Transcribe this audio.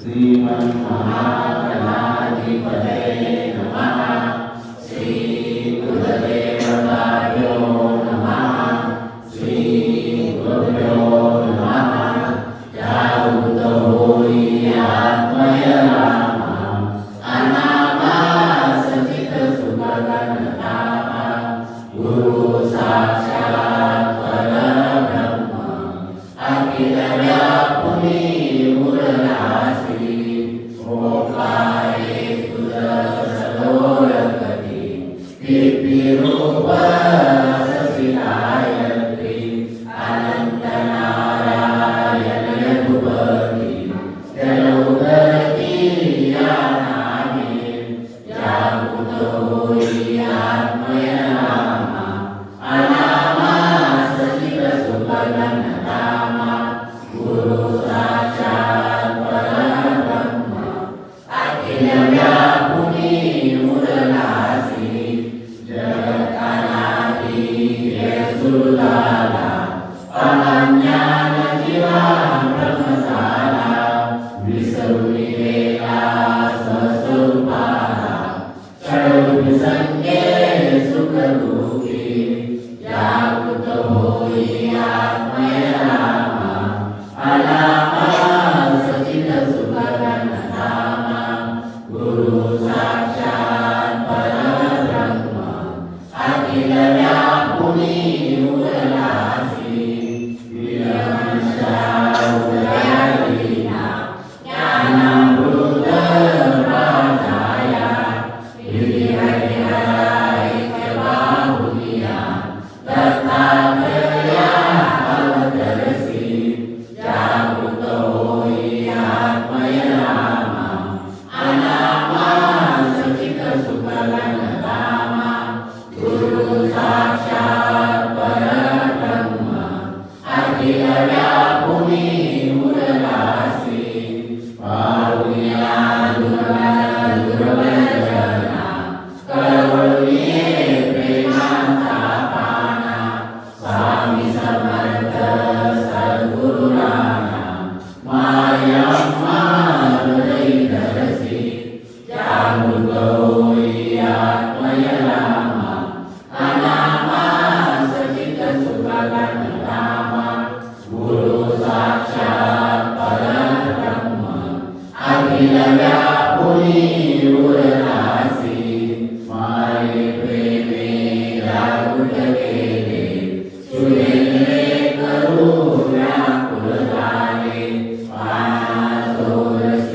श्रीमन्महागणाधिपतये नमः। श्री गुरुदेवताभ्यो नमः। श्री गुरुभ्यो नमः। जागृत होई आत्मय नाम अनामा सचित सुखगणधाम। गुरु साक्षात् परब्रह्म अखिल व्यापुनी मूलराशि। ओंकारे तुझ सदोरकती दीप्तिरूप सचिदायत्री। अनंत नारायण यदुपति जलोदरती या नामे। जागृत होई आत्मय नाम अनामा सचित सुखगणधाम। गुरु साक्षात् परब्रह्म अखिल व्यापुनी मूलराशि। जगत्कानादि सुरलाला अज्ञान जीवा ब्रह्मशाला। विसर्विवेका स्वस्वरूपाला षड्विसंगे सुखदुःखी। जागृत होई आत्मय नाम अनामा सचित सुखगणधाम। गुरु साक्षात् परब्रह्म अखिल व्यापुनी मूलराशि। विरमणशाउदयलीना ज्ञानामृत प्रदाया। हृदयहरैक्यबाहुल्या दत्तात्रेया अवतरसि। जागृत होई आत्मय नाम अनामा सचित सुखगणधाम। गुरु साक्षात् परब्रह्म अखिल व्यापुनी मूलराशि। पारुण्या दुर्बलजना करुणिये प्रेमाचा पाना। स्वामी समर्थ सद्गुरुनाना मायम्मा हृदयी धरसि। जागृत होई आत्मय नाम अनामा सचित सुखगणधाम। गुरु साक्षात् परब्रह्म अखिल व्यापुनी मूलराशि।